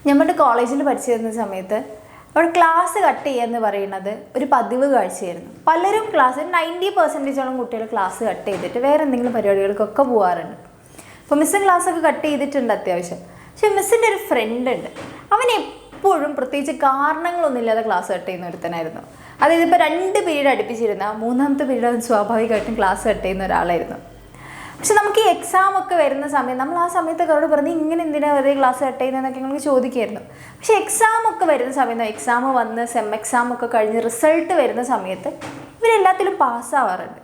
നമ്മുടെ കോളേജിൽ പഠിച്ചിരുന്ന സമയത്ത് അവിടെ ക്ലാസ് കട്ട് ചെയ്യുക എന്ന് പറയുന്നത് ഒരു പതിവ് കാഴ്ചയായിരുന്നു. പലരും ക്ലാസ് 90% കുട്ടികൾ ക്ലാസ് കട്ട് ചെയ്തിട്ട് വേറെ എന്തെങ്കിലും പരിപാടികൾക്കൊക്കെ പോകാറുണ്ട്. അപ്പോൾ മിസ്സും ക്ലാസ്സൊക്കെ കട്ട് ചെയ്തിട്ടുണ്ട് അത്യാവശ്യം. പക്ഷെ മിസ്സിൻ്റെ ഒരു ഫ്രണ്ട് ഉണ്ട്, അവൻ എപ്പോഴും പ്രത്യേകിച്ച് കാരണങ്ങളൊന്നുമില്ലാതെ ക്ലാസ് കട്ട് ചെയ്യുന്ന ഒരുത്തനായിരുന്നു. അതായത് ഇപ്പോൾ 2 പീരീഡ് അടുപ്പിച്ചിരുന്ന മൂന്നാമത്തെ പീരീഡ് അവൻ സ്വാഭാവികമായിട്ടും ക്ലാസ് കട്ട് ചെയ്യുന്ന ഒരാളായിരുന്നു. പക്ഷെ നമുക്ക് ഈ എക്സാം ഒക്കെ വരുന്ന സമയം നമ്മൾ ആ സമയത്തൊക്കെ അവരോട് പറഞ്ഞ് ഇങ്ങനെ എന്തിനാണ് വെറുതെ ക്ലാസ് കട്ട് ചെയ്യുന്നതെന്നൊക്കെ നമുക്ക് ചോദിക്കുമായിരുന്നു. പക്ഷേ എക്സാം ഒക്കെ വരുന്ന സമയത്ത് എക്സാം വന്ന് എക്സാം ഒക്കെ കഴിഞ്ഞ് റിസൾട്ട് വരുന്ന സമയത്ത് ഇവരെല്ലാത്തിലും പാസ്സാവാറുണ്ട്.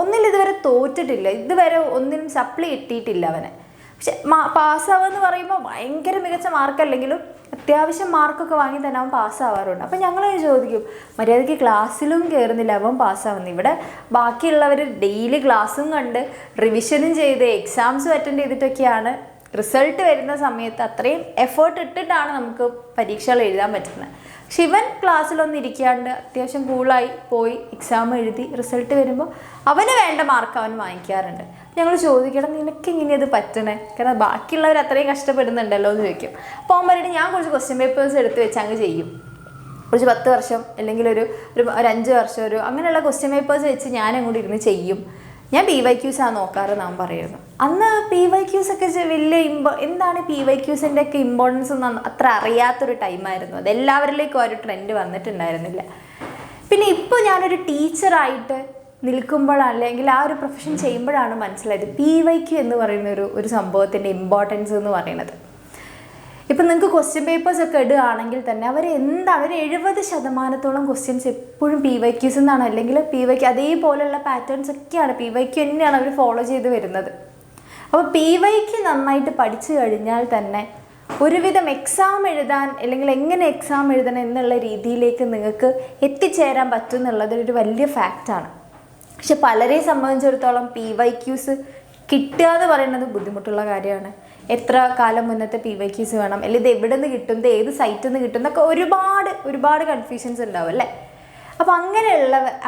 ഒന്നിലും ഇതുവരെ തോറ്റിട്ടില്ല, ഇതുവരെ ഒന്നിനും സപ്ലി കിട്ടിയിട്ടില്ല അവനെ. പക്ഷെ പാസ്സാവുമെന്ന് പറയുമ്പോൾ ഭയങ്കര മികച്ച മാർക്കല്ലെങ്കിലും അത്യാവശ്യം മാർക്കൊക്കെ വാങ്ങി തന്നെ അവൻ പാസ്സാവാറുണ്ട്. അപ്പം ഞങ്ങൾ ചോദിക്കും, മര്യാദയ്ക്ക് ക്ലാസ്സിലും കയറുന്നില്ല, അവൻ പാസ്സാവുന്നു. ഇവിടെ ബാക്കിയുള്ളവർ ഡെയിലി ക്ലാസ്സും കണ്ട് റിവിഷനും ചെയ്ത് എക്സാംസും അറ്റൻഡ് ചെയ്തിട്ടൊക്കെയാണ് റിസൾട്ട് വരുന്ന സമയത്ത് അത്രയും എഫേർട്ട് ഇട്ടിട്ടാണ് നമുക്ക് പരീക്ഷകൾ എഴുതാൻ പറ്റുന്നത്. പക്ഷെ ഇവൻ ക്ലാസ്സിലൊന്നും ഇരിക്കാണ്ട് അത്യാവശ്യം കൂളായി പോയി എക്സാം എഴുതി റിസൾട്ട് വരുമ്പോൾ അവന് വേണ്ട മാർക്ക് അവൻ വാങ്ങിക്കാറുണ്ട്. ഞങ്ങൾ ചോദിക്കണം, നിനക്ക് ഇങ്ങനെ ഇത് പറ്റണേ? കാരണം ബാക്കിയുള്ളവർ അത്രയും കഷ്ടപ്പെടുന്നുണ്ടല്ലോ എന്ന് ചോദിക്കും. അപ്പോൾ അവൻ പറഞ്ഞിട്ട് ഞാൻ കുറച്ച് ക്വസ്റ്റ്യൻ പേപ്പേഴ്സ് എടുത്ത് വെച്ച് അങ്ങ് ചെയ്യും. കുറച്ച് 10 വർഷം അല്ലെങ്കിൽ ഒരു 5 വർഷം അങ്ങനെയുള്ള ക്വസ്റ്റ്യൻ പേപ്പേഴ്സ് വെച്ച് ഞാൻ അങ്ങോട്ട് ഇരുന്ന് ചെയ്യും. ഞാൻ PYQs നോക്കാറ് നാം പറയുന്നു. അന്ന് PYQs ഒക്കെ വലിയ എന്താണ് PYQസിൻ്റെ ഒക്കെ ഇമ്പോർട്ടൻസ് ഒന്നും അത്ര അറിയാത്തൊരു ടൈമായിരുന്നു. അത് എല്ലാവരിലേക്കും ആ ഒരു ട്രെൻഡ് വന്നിട്ടുണ്ടായിരുന്നില്ല. പിന്നെ ഇപ്പോൾ ഞാനൊരു ടീച്ചറായിട്ട് നിൽക്കുമ്പോഴാണ് അല്ലെങ്കിൽ ആ ഒരു പ്രൊഫഷൻ ചെയ്യുമ്പോഴാണ് മനസ്സിലായത് PYQ എന്ന് പറയുന്ന ഒരു സംഭവത്തിൻ്റെ ഇമ്പോർട്ടൻസ് എന്ന് പറയുന്നത്. ഇപ്പം നിങ്ങൾക്ക് ക്വസ്റ്റ്യൻ പേപ്പേഴ്സ് ഒക്കെ ഇടുകയാണെങ്കിൽ തന്നെ അവർ എന്താണ് ഒരു 70% ക്വസ്റ്റ്യൻസ് എപ്പോഴും PYQs എന്നാണ്, അല്ലെങ്കിൽ PYQ അതേപോലെയുള്ള പാറ്റേൺസ് ഒക്കെയാണ് PYQ തന്നെയാണ് അവർ ഫോളോ ചെയ്ത് വരുന്നത്. അപ്പോൾ PYQ നന്നായിട്ട് പഠിച്ചു കഴിഞ്ഞാൽ തന്നെ ഒരുവിധം എക്സാം എഴുതാൻ അല്ലെങ്കിൽ എങ്ങനെ എക്സാം എഴുതണം എന്നുള്ള രീതിയിലേക്ക് നിങ്ങൾക്ക് എത്തിച്ചേരാൻ പറ്റും എന്നുള്ളത് ഒരു വലിയ ഫാക്റ്റാണ്. പക്ഷെ പലരെ സംബന്ധിച്ചിടത്തോളം PYQs കിട്ടുക എന്ന് പറയുന്നത് ബുദ്ധിമുട്ടുള്ള കാര്യമാണ്. എത്ര കാലം മുന്നത്തെ PYQs വേണം, അല്ലെങ്കിൽ ഇത് എവിടെ നിന്ന് കിട്ടും, ഇത് ഏത് സൈറ്റിൽ നിന്ന് കിട്ടും എന്നൊക്കെ ഒരുപാട് കൺഫ്യൂഷൻസ് ഉണ്ടാവും അല്ലേ. അപ്പോൾ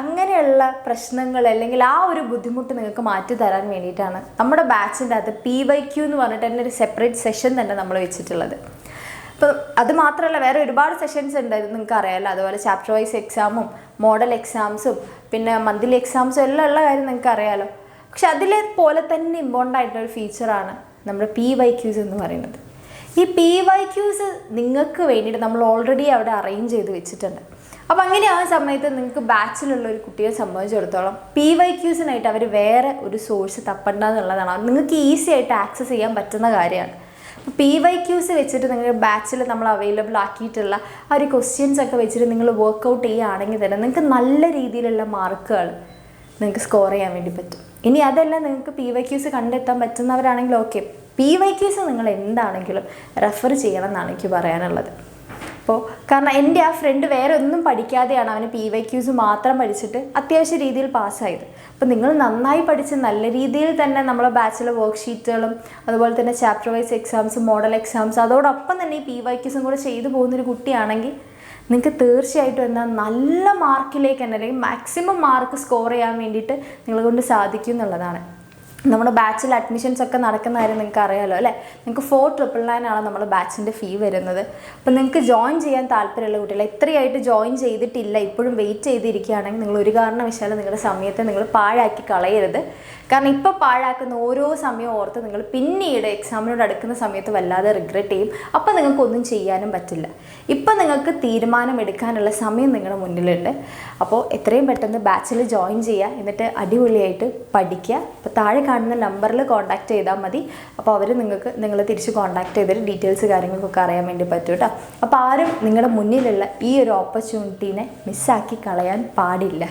അങ്ങനെയുള്ള പ്രശ്നങ്ങൾ അല്ലെങ്കിൽ ആ ഒരു ബുദ്ധിമുട്ട് നിങ്ങൾക്ക് മാറ്റി തരാൻ വേണ്ടിയിട്ടാണ് നമ്മുടെ ബാച്ചിൻ്റെ അകത്ത് PYQ എന്ന് പറഞ്ഞിട്ട് തന്നെ ഒരു സെപ്പറേറ്റ് സെഷൻ തന്നെ നമ്മൾ വെച്ചിട്ടുള്ളത്. അപ്പോൾ അത് മാത്രമല്ല വേറെ ഒരുപാട് സെഷൻസ് ഉണ്ട്, നിങ്ങൾക്ക് അറിയാമല്ലോ. അതുപോലെ ചാപ്റ്റർ വൈസ് എക്സാമും മോഡൽ എക്സാംസും പിന്നെ മന്ത്ലി എക്സാംസും എല്ലാം ഉള്ള കാര്യം നിങ്ങൾക്ക് അറിയാമല്ലോ. പക്ഷെ അതിലെ പോലെ തന്നെ ഇമ്പോർട്ടൻ്റ് ആയിട്ടൊരു ഫീച്ചറാണ് നമ്മുടെ PYQs എന്ന് പറയുന്നത്. ഈ PYQs നിങ്ങൾക്ക് വേണ്ടിയിട്ട് നമ്മൾ ഓൾറെഡി അവിടെ അറേഞ്ച് ചെയ്ത് വെച്ചിട്ടുണ്ട്. അപ്പോൾ അങ്ങനെ ആ സമയത്ത് നിങ്ങൾക്ക് ബാച്ചിലുള്ള ഒരു കുട്ടിയെ സംബന്ധിച്ചിടത്തോളം PYQസിനായിട്ട് അവർ വേറെ ഒരു സോഴ്സ് തപ്പണ്ട എന്നുള്ളതാണ്. നിങ്ങൾക്ക് ഈസി ആയിട്ട് ആക്സസ് ചെയ്യാൻ പറ്റുന്ന കാര്യമാണ്. അപ്പോൾ PYQs വെച്ചിട്ട് നിങ്ങൾ ബാച്ചിൽ നമ്മൾ അവൈലബിൾ ആക്കിയിട്ടുള്ള ആ ഒരു ക്വസ്റ്റ്യൻസ് ഒക്കെ വെച്ചിട്ട് നിങ്ങൾ വർക്കൗട്ട് ചെയ്യുകയാണെങ്കിൽ തന്നെ നിങ്ങൾക്ക് നല്ല രീതിയിലുള്ള മാർക്കുകൾ നിങ്ങൾക്ക് സ്കോർ ചെയ്യാൻ വേണ്ടി പറ്റും. ഇനി അതല്ല നിങ്ങൾക്ക് PYQs കണ്ടെത്താൻ പറ്റുന്നവരാണെങ്കിൽ ഓക്കെ, PYQs നിങ്ങൾ എന്താണെങ്കിലും റെഫർ ചെയ്യണം എന്നാണ് എനിക്ക് പറയാനുള്ളത്. അപ്പോൾ കാരണം എൻ്റെ ആ ഫ്രണ്ട് വേറെ ഒന്നും പഠിക്കാതെയാണ് അവന് PYQs മാത്രം പഠിച്ചിട്ട് അത്യാവശ്യ രീതിയിൽ പാസ്സായത്. അപ്പോൾ നിങ്ങൾ നന്നായി പഠിച്ച് നല്ല രീതിയിൽ തന്നെ നമ്മളെ ബാച്ചിലെ വർക്ക് ഷീറ്റുകളും അതുപോലെ തന്നെ chapter wise exams model exams അതോടൊപ്പം തന്നെ ഈ PYQസും കൂടെ ചെയ്തു പോകുന്നൊരു കുട്ടിയാണെങ്കിൽ നിങ്ങൾക്ക് തീർച്ചയായിട്ടും എന്നാൽ നല്ല മാർക്കിലേക്ക് തന്നെ അല്ലെങ്കിൽ മാക്സിമം മാർക്ക് സ്കോർ ചെയ്യാൻ വേണ്ടിയിട്ട് നിങ്ങളെ കൊണ്ട് സാധിക്കും എന്നുള്ളതാണ്. നമ്മുടെ ബാച്ചിൽ അഡ്മിഷൻസ് ഒക്കെ നടക്കുന്ന കാര്യം നിങ്ങൾക്ക് അറിയാമല്ലോ അല്ലേ. നിങ്ങൾക്ക് 4,999 നമ്മുടെ ബാച്ചിൻ്റെ ഫീ വരുന്നത്. അപ്പോൾ നിങ്ങൾക്ക് ജോയിൻ ചെയ്യാൻ താല്പര്യമുള്ള കുട്ടികൾ എത്രയായിട്ട് ജോയിൻ ചെയ്തിട്ടില്ല ഇപ്പോഴും വെയിറ്റ് ചെയ്തിരിക്കുകയാണെങ്കിൽ നിങ്ങൾ ഒരു കാരണവശാലും നിങ്ങളുടെ സമയത്തെ നിങ്ങൾ പാഴാക്കി കളയരുത്. കാരണം ഇപ്പോൾ പാഴാക്കുന്ന ഓരോ സമയം ഓർത്ത് നിങ്ങൾ പിന്നീട് എക്സാമിനോട് അടുക്കുന്ന സമയത്ത് വല്ലാതെ റിഗ്രറ്റ് ചെയ്യും. അപ്പോൾ നിങ്ങൾക്കൊന്നും ചെയ്യാനും പറ്റില്ല. ഇപ്പം നിങ്ങൾക്ക് തീരുമാനമെടുക്കാനുള്ള സമയം നിങ്ങളുടെ മുന്നിലുണ്ട്. അപ്പോൾ എത്രയും പെട്ടെന്ന് ബാച്ചിൽ ജോയിൻ ചെയ്യുക, എന്നിട്ട് അടിപൊളിയായിട്ട് പഠിക്കുക. അപ്പോൾ താഴെ കാണുന്ന നമ്പറിൽ കോൺടാക്റ്റ് ചെയ്താൽ മതി. അപ്പോൾ അവർ നിങ്ങൾ തിരിച്ച് കോൺടാക്റ്റ് ചെയ്തിട്ട് ഡീറ്റെയിൽസ് കാര്യങ്ങൾക്കൊക്കെ അറിയാൻ വേണ്ടി പറ്റും കേട്ടോ. അപ്പോൾ ആരും നിങ്ങളുടെ മുന്നിലുള്ള ഈ ഒരു ഓപ്പർച്യൂണിറ്റീനെ മിസ്സാക്കി കളയാൻ പാടില്ല.